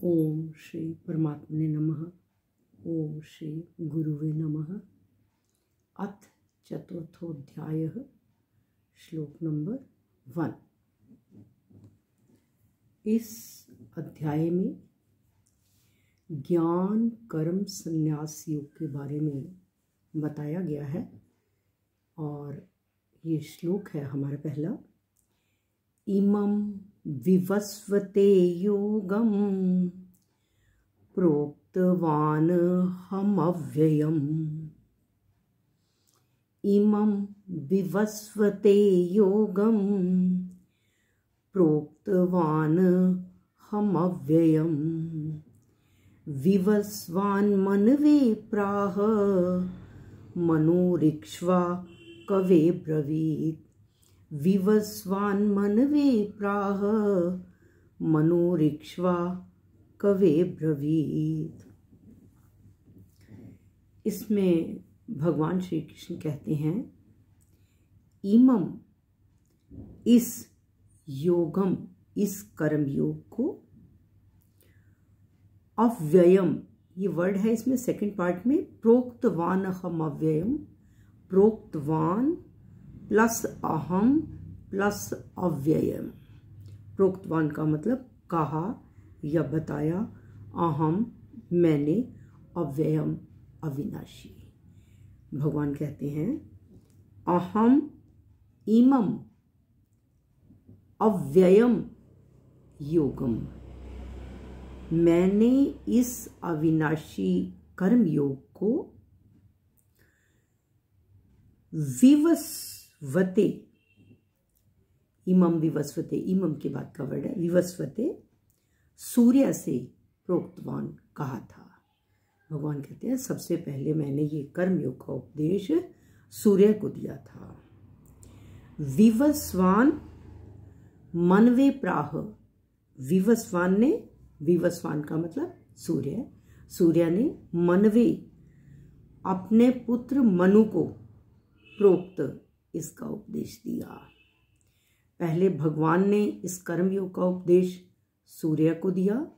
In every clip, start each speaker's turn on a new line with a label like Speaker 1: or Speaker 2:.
Speaker 1: ओम श्री परमात्मने नमः। ओम श्री गुरुवे नमः। अथ चतुर्थोऽध्यायः, श्लोक नंबर 1। इस अध्याय में ज्ञान कर्म संन्यास योग के बारे में बताया गया है और ये श्लोक है हमारा पहला। इमं विवस्वते योगं प्रोक्तवान् हमव्ययम्। इमं विवस्वते योगं प्रोक्तवान् हमव्ययम्। विवस्वान् मनवे प्राह मनोरिक्ष्वा कवे ब्रवीत्। विवस्वान् मनवे प्राह मनोरिक्ष्वा कवे ब्रवीत्। इसमें भगवान श्री कृष्ण कहते हैं, इमम, इस योगम, इस कर्म योग को, अव्ययम, ये वर्ड है इसमें सेकंड पार्ट में, प्रोक्तवान हम अव्ययम, प्रोक्तवान प्लस अहम प्लस अव्ययम। प्रोक्तवान का मतलब कहा या बताया, अहम मैंने, अव्ययम अविनाशी। भगवान कहते हैं, अहम इमम अव्ययम योगम, मैंने इस अविनाशी कर्म योग को विवस्वते, इमम विवस्वते, इमम के बाद का वर्ड है विवस्वते, सूर्य से प्रोक्तवान कहा था। भगवान कहते हैं सबसे पहले मैंने ये कर्म योग का उपदेश सूर्य को दिया था। विवस्वान मनवे प्राह, विवस्वान ने, विवस्वान का मतलब सूर्य, सूर्य ने मनवे अपने पुत्र मनु को प्रोक्त, इसका उपदेश दिया। पहले भगवान ने इस कर्म योग का उपदेश सूर्य को दिया,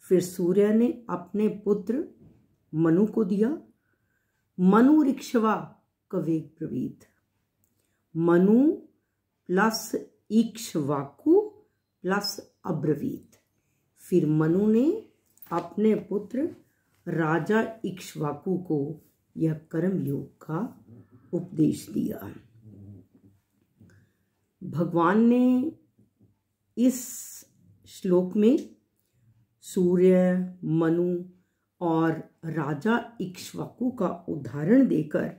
Speaker 1: फिर सूर्य ने अपने पुत्र मनु को दिया। मनु ऋक्षवा कवे ब्रवीत, मनु प्लस इक्ष्वाकु प्लस अब्रवीत। फिर मनु ने अपने पुत्र राजा इक्ष्वाकु को यह कर्म योग का उपदेश दिया। भगवान ने इस श्लोक में सूर्य, मनु और राजा इक्ष्वाकु का उदाहरण देकर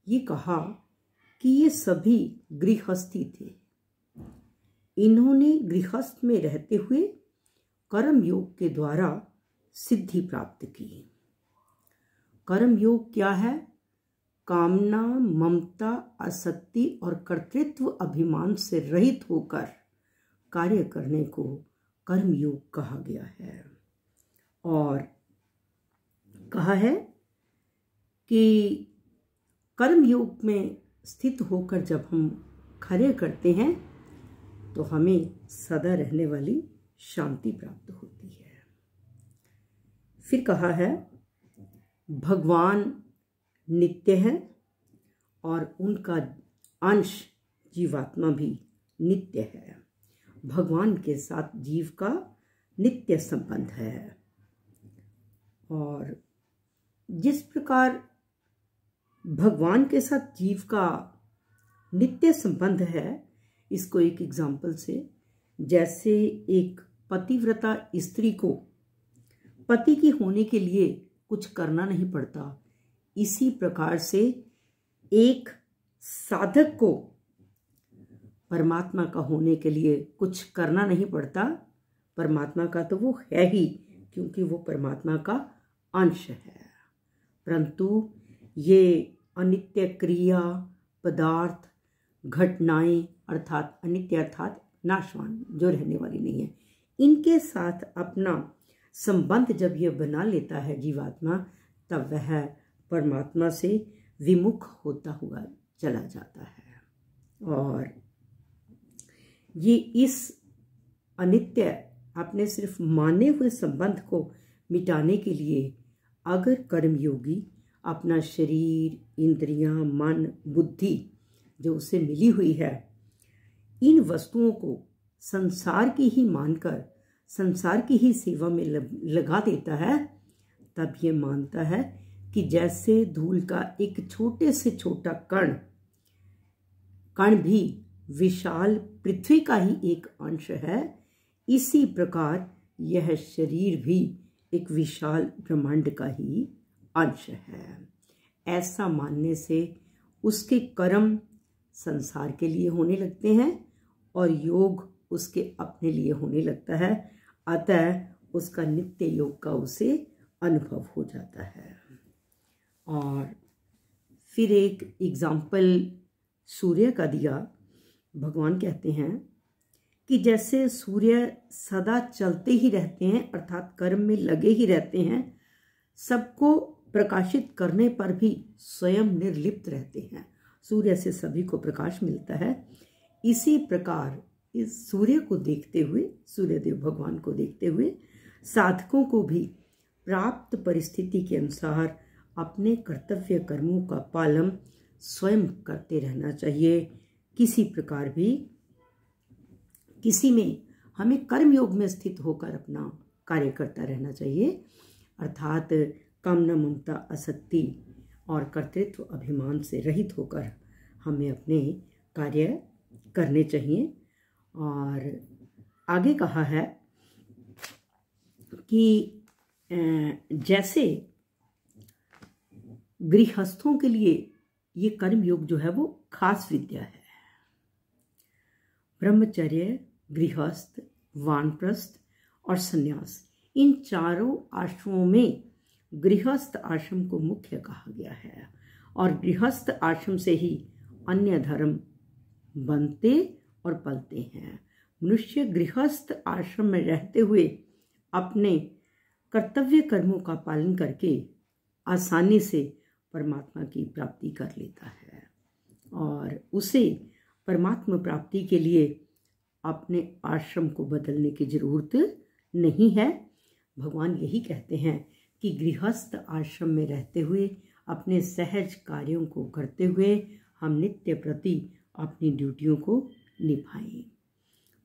Speaker 1: ये कहा कि ये सभी गृहस्थी थे। इन्होंने गृहस्थ में रहते हुए कर्म योग के द्वारा सिद्धि प्राप्त की। कर्म योग क्या है? कामना, ममता, आसक्ति और कर्तृत्व अभिमान से रहित होकर कार्य करने को कर्म योग कहा गया है। और कहा है कि कर्म योग में स्थित होकर जब हम कार्य करते हैं तो हमें सदा रहने वाली शांति प्राप्त होती है। फिर कहा है, भगवान नित्य है और उनका अंश जीवात्मा भी नित्य है। भगवान के साथ जीव का नित्य संबंध है। और जिस प्रकार भगवान के साथ जीव का नित्य संबंध है, इसको एक एग्जाम्पल से, जैसे एक पतिव्रता स्त्री को पति की होने के लिए कुछ करना नहीं पड़ता, इसी प्रकार से एक साधक को परमात्मा का होने के लिए कुछ करना नहीं पड़ता। परमात्मा का तो वो है ही, क्योंकि वो परमात्मा का अंश है। परंतु ये अनित्य क्रिया, पदार्थ, घटनाएं, अर्थात अनित्य अर्थात नाशवान, जो रहने वाली नहीं है, इनके साथ अपना संबंध जब ये बना लेता है जीवात्मा, तब वह परमात्मा से विमुख होता हुआ चला जाता है। और ये इस अनित्य, अपने सिर्फ माने हुए संबंध को मिटाने के लिए अगर कर्मयोगी अपना शरीर, इंद्रियां, मन, बुद्धि जो उसे मिली हुई है, इन वस्तुओं को संसार की ही मानकर संसार की ही सेवा में लगा देता है, तब ये मानता है कि जैसे धूल का एक छोटे से छोटा कण भी विशाल पृथ्वी का ही एक अंश है, इसी प्रकार यह शरीर भी एक विशाल ब्रह्मांड का ही अंश है। ऐसा मानने से उसके कर्म संसार के लिए होने लगते हैं और योग उसके अपने लिए होने लगता है, अतः उसका नित्य योग का उसे अनुभव हो जाता है। और फिर एक एग्जाम्पल सूर्य का दिया। भगवान कहते हैं कि जैसे सूर्य सदा चलते ही रहते हैं, अर्थात कर्म में लगे ही रहते हैं, सबको प्रकाशित करने पर भी स्वयं निर्लिप्त रहते हैं, सूर्य से सभी को प्रकाश मिलता है। इसी प्रकार इस सूर्य को देखते हुए, सूर्यदेव भगवान को देखते हुए साधकों को भी प्राप्त परिस्थिति के अनुसार अपने कर्तव्य कर्मों का पालन स्वयं करते रहना चाहिए। किसी प्रकार भी किसी में हमें कर्मयोग में स्थित होकर अपना कार्य करता रहना चाहिए, अर्थात कामना, ममता, आसक्ति और कर्तृत्व अभिमान से रहित होकर हमें अपने कार्य करने चाहिए। और आगे कहा है कि जैसे गृहस्थों के लिए ये कर्मयोग जो है वो खास विद्या है। ब्रह्मचर्य, गृहस्थ, वानप्रस्थ और संन्यास, इन चारों आश्रमों में गृहस्थ आश्रम को मुख्य कहा गया है और गृहस्थ आश्रम से ही अन्य धर्म बनते और पलते हैं। मनुष्य गृहस्थ आश्रम में रहते हुए अपने कर्तव्य कर्मों का पालन करके आसानी से परमात्मा की प्राप्ति कर लेता है और उसे परमात्मा प्राप्ति के लिए अपने आश्रम को बदलने की जरूरत नहीं है। भगवान यही कहते हैं कि गृहस्थ आश्रम में रहते हुए अपने सहज कार्यों को करते हुए हम नित्य प्रति अपनी ड्यूटियों को निभाएं।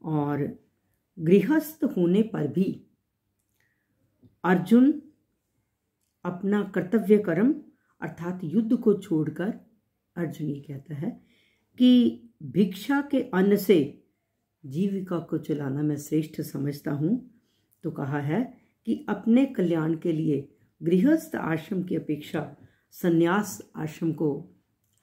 Speaker 1: और गृहस्थ होने पर भी अर्जुन अपना कर्तव्य कर्म अर्थात युद्ध को छोड़कर, अर्जुन ये कहता है कि भिक्षा के अन्न से जीविका को चलाना मैं श्रेष्ठ समझता हूँ। तो कहा है कि अपने कल्याण के लिए गृहस्थ आश्रम की अपेक्षा संन्यास आश्रम को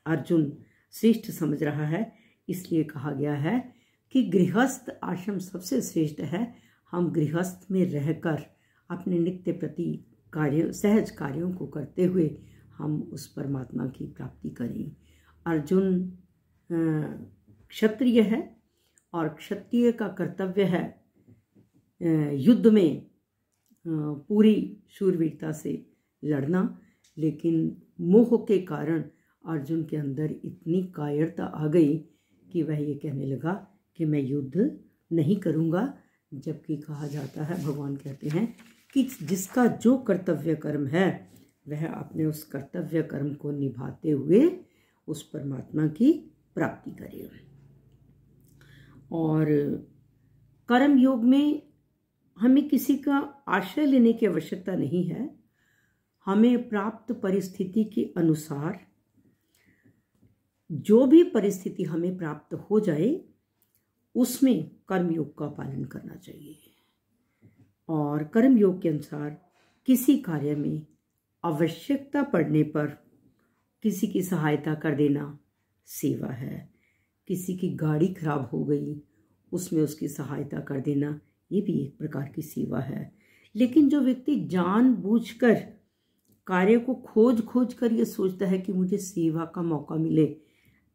Speaker 1: अर्जुन श्रेष्ठ समझ रहा है। इसलिए कहा गया है कि गृहस्थ आश्रम सबसे श्रेष्ठ है। हम गृहस्थ में रहकर अपने नित्य प्रति कार्य, सहज कार्यों को करते हुए हम उस परमात्मा की प्राप्ति करें। अर्जुन क्षत्रिय है और क्षत्रिय का कर्तव्य है युद्ध में पूरी शूरवीरता से लड़ना, लेकिन मोह के कारण अर्जुन के अंदर इतनी कायरता आ गई कि वह ये कहने लगा कि मैं युद्ध नहीं करूँगा। जबकि कहा जाता है, भगवान कहते हैं कि जिसका जो कर्तव्य कर्म है वह अपने उस कर्तव्य कर्म को निभाते हुए उस परमात्मा की प्राप्ति करे। और कर्म योग में हमें किसी का आश्रय लेने की आवश्यकता नहीं है। हमें प्राप्त परिस्थिति के अनुसार जो भी परिस्थिति हमें प्राप्त हो जाए उसमें कर्मयोग का पालन करना चाहिए। और कर्मयोग के अनुसार किसी कार्य में आवश्यकता पड़ने पर किसी की सहायता कर देना सेवा है। किसी की गाड़ी खराब हो गई, उसमें उसकी सहायता कर देना, ये भी एक प्रकार की सेवा है। लेकिन जो व्यक्ति जानबूझकर कार्य को खोज कर ये सोचता है कि मुझे सेवा का मौका मिले,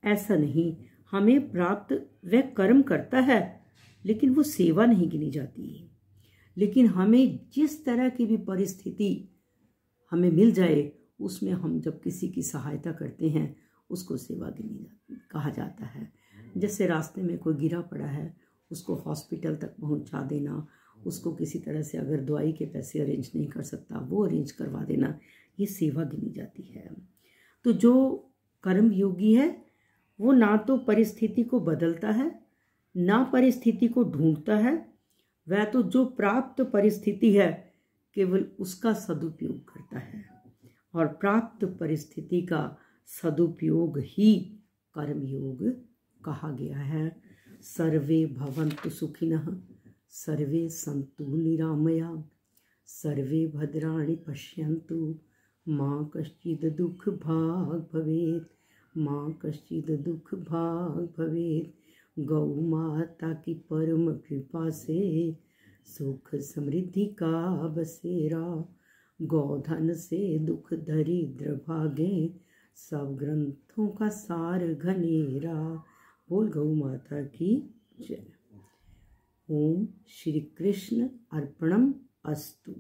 Speaker 1: ऐसा नहीं। हमें प्राप्त वह कर्म करता है लेकिन वो सेवा नहीं गिनी जाती। लेकिन हमें जिस तरह की भी परिस्थिति हमें मिल जाए उसमें हम जब किसी की सहायता करते हैं उसको सेवा गिनी कहा जाता है। जैसे रास्ते में कोई गिरा पड़ा है, उसको हॉस्पिटल तक पहुंचा देना, उसको किसी तरह से अगर दवाई के पैसे अरेंज नहीं कर सकता वो अरेंज करवा देना, ये सेवा गिनी जाती है। तो जो कर्म योगी है वो ना तो परिस्थिति को बदलता है ना परिस्थिति को ढूंढता है, वह तो जो प्राप्त परिस्थिति है केवल उसका सदुपयोग करता है, और प्राप्त परिस्थिति का सदुपयोग ही कर्मयोग कहा गया है। सर्वे भवन्तु सुखिनः, सर्वे सन्तु निरामया, सर्वे भद्राणि पश्यन्तु, माँ कश्चित् दुःख भाग् भवेत्, माँ कश्चित् दुःख भाग् भवेत्। गौ माता की परम कृपा से सुख समृद्धि का बसेरा, गौधन से दुख दरिद्र भागे, सब ग्रंथों का सार घनेरा। बोल गौ माता की जय। ओम श्री कृष्ण अर्पणम अस्तु।